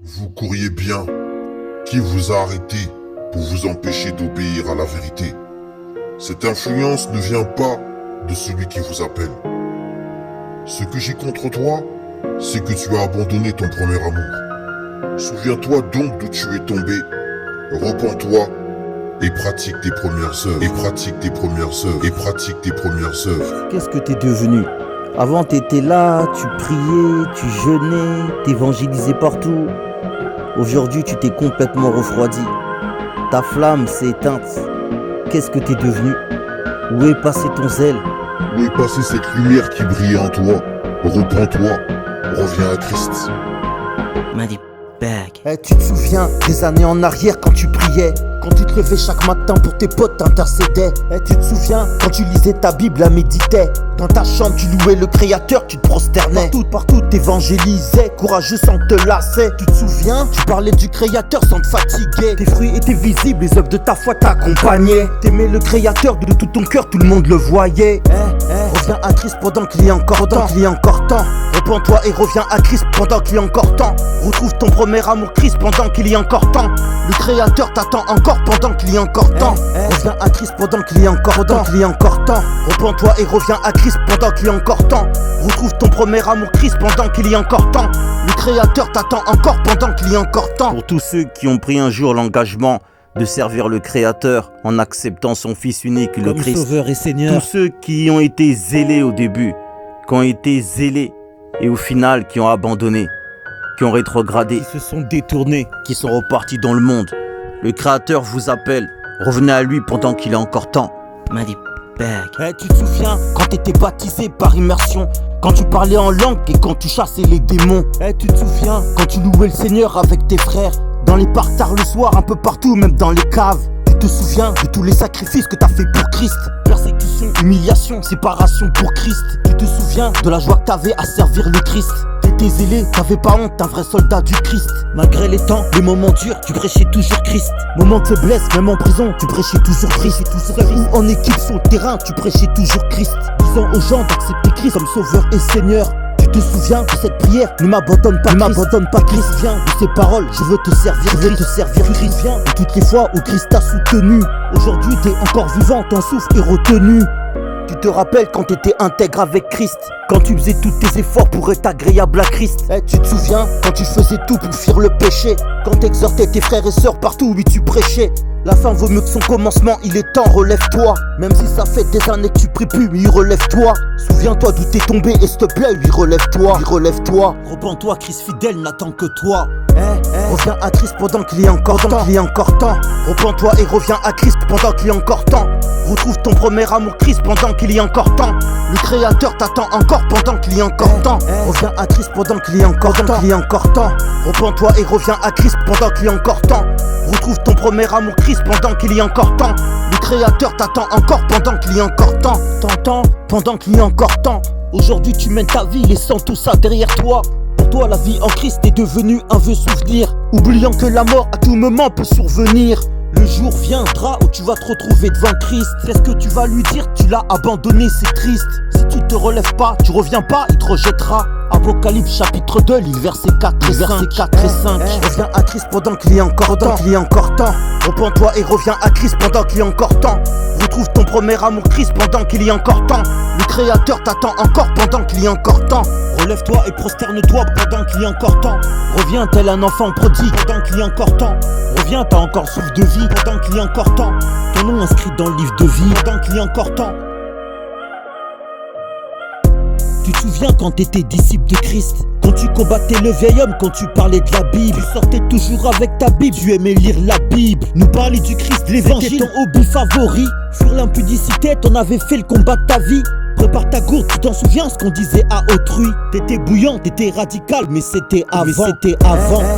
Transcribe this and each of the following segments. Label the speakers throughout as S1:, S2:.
S1: Vous couriez bien. Qui vous a arrêté pour vous empêcher d'obéir à la vérité? Cette influence ne vient pas de celui qui vous appelle. Ce que j'ai contre toi, c'est que tu as abandonné ton premier amour. Souviens-toi donc d'où tu es tombé. Repens-toi et pratique tes premières œuvres. Et pratique tes premières œuvres. Et pratique tes premières œuvres.
S2: Qu'est-ce que t'es devenu? Avant t'étais là, tu priais, tu jeûnais, t'évangélisais partout. Aujourd'hui tu t'es complètement refroidi. Ta flamme s'est éteinte. Qu'est-ce que t'es devenu? Où est passé ton zèle?
S1: Où est passée cette lumière qui brillait en toi? Reprends-toi, reviens à Christ.
S2: Money bag.
S3: Tu te souviens des années en arrière quand tu priais, quand tu te levais chaque matin pour tes potes, t'intercédais. Tu te souviens quand tu lisais ta Bible, la méditais. Dans ta chambre tu louais le Créateur, tu te prosternais. Partout t'évangélisais, courageux sans te lasser. Tu te souviens, tu parlais du Créateur sans te fatiguer. Tes fruits étaient visibles, les œuvres de ta foi t'accompagnaient. T'aimais le Créateur de tout ton cœur, tout le monde le voyait. Reviens à Christ pendant qu'il y a encore temps. Repens-toi et reviens à Christ pendant qu'il y a encore temps. Retrouve ton premier amour Christ pendant qu'il y a encore temps. Le Créateur t'attend encore pendant qu'il y a encore temps. Reviens à Christ pendant qu'il y a encore temps. Repens-toi et reviens à Christ pendant qu'il y a encore temps. Retrouve ton premier amour Christ pendant qu'il y a encore temps. Le Créateur t'attend encore pendant qu'il y a encore temps.
S2: Pour tous ceux qui ont pris un jour l'engagement de servir le Créateur en acceptant son Fils unique, le Christ,
S3: Sauveur et Seigneur.
S2: tous ceux qui ont été zélés au début, qui ont été zélés et au final qui ont abandonné, qui ont rétrogradé,
S3: Qui se sont détournés.
S2: qui sont repartis dans le monde. Le Créateur vous appelle, revenez à lui pendant qu'il est encore temps. Money bag.
S3: Tu te souviens quand t'étais baptisé par immersion, quand tu parlais en langue et quand tu chassais les démons. Tu te souviens quand tu louais le Seigneur avec tes frères, dans les parcs tard le soir, un peu partout, même dans les caves. Tu te souviens de tous les sacrifices que t'as fait pour Christ? Persécution, humiliation, séparation pour Christ. Tu te souviens de la joie que t'avais à servir le Christ? T'étais zélé, t'avais pas honte, un vrai soldat du Christ. Malgré les temps, les moments durs, tu prêchais toujours Christ. Moment de faiblesse, même en prison, tu prêchais toujours Christ. Seul ou en équipe sur le terrain, tu prêchais toujours Christ. Disant aux gens d'accepter Christ comme sauveur et Seigneur. Tu te souviens de cette prière? Ne m'abandonne pas, Christ. Viens de ces paroles, je veux te servir, Christ. Viens de toutes les fois où Christ t'a soutenu. Aujourd'hui t'es encore vivant, ton souffle est retenu. Tu te rappelles quand t'étais intègre avec Christ, quand tu faisais tous tes efforts pour être agréable à Christ. Tu te souviens quand tu faisais tout pour fuir le péché, quand t'exhortais tes frères et sœurs partout où tu prêchais. La fin vaut mieux que son commencement, il est temps, relève-toi. Même si ça fait des années que tu pries plus, mais relève-toi. Souviens-toi d'où t'es tombé et s'il te plaît, relève-toi. Repens-toi, Christ fidèle n'attend que toi. Reviens à Christ pendant qu'il y a encore temps. Repens-toi et reviens à Christ pendant qu'il y a encore temps. Retrouve ton premier amour Christ pendant qu'il y a encore temps. Le Créateur t'attend encore pendant qu'il y a encore temps. Reviens à Christ pendant qu'il y a encore temps. Repens-toi et reviens à Christ pendant qu'il y a encore temps. Retrouve ton premier amour Christ pendant qu'il y a encore temps. Le Créateur t'attend encore pendant qu'il y a encore temps. T'entends? Pendant qu'il y a encore temps. Aujourd'hui tu mènes ta vie laissant tout ça derrière toi. Pour toi la vie en Christ est devenue un vieux souvenir, oubliant que la mort à tout moment peut survenir. Le jour viendra où tu vas te retrouver devant Christ. Qu'est-ce que tu vas lui dire? Tu l'as abandonné, c'est triste. Si tu te relèves pas, tu reviens pas, il te rejettera. Apocalypse chapitre 2, livre versets 4 et 5. Reviens à Christ pendant qu'il y a encore temps. Repens-toi et reviens à Christ pendant qu'il y a encore temps. Retrouve ton premier amour Christ pendant qu'il y a encore temps. Le Créateur t'attend encore pendant qu'il y a encore temps. Relève-toi et prosterne-toi pendant qu'il y a encore temps. Reviens tel un enfant prodigue pendant qu'il y a encore temps. Reviens, t'as encore souffle de vie pendant qu'il y a encore temps. Ton nom inscrit dans le livre de vie pendant qu'il y a encore temps. Tu te souviens quand t'étais disciple de Christ, quand tu combattais le vieil homme, quand tu parlais de la Bible, tu sortais toujours avec ta Bible, tu aimais lire la Bible, nous parler du Christ, de l'évangile, c'était ton hobby favori. Sur l'impudicité, t'en avais fait le combat de ta vie. Prépare ta gourde, tu t'en souviens ce qu'on disait à autrui. T'étais bouillant, t'étais radical, mais c'était avant.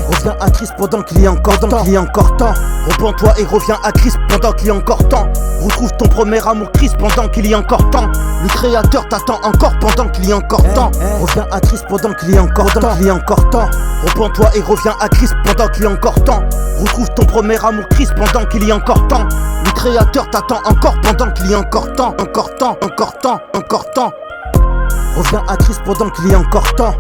S3: Reviens à Christ pendant qu'il y a encore temps. Repens-toi et reviens à Christ pendant qu'il y a encore temps. Retrouve ton premier amour Christ pendant qu'il y a encore temps. Le Créateur t'attend encore pendant qu'il y a encore temps. Reviens à Christ pendant qu'il y a encore temps. Repens-toi et reviens à Christ pendant qu'il y a encore temps. Retrouve ton premier amour Christ pendant qu'il y a encore temps. Le Créateur t'attend encore pendant qu'il y a encore temps. Reviens à Christ pendant qu'il y a encore temps.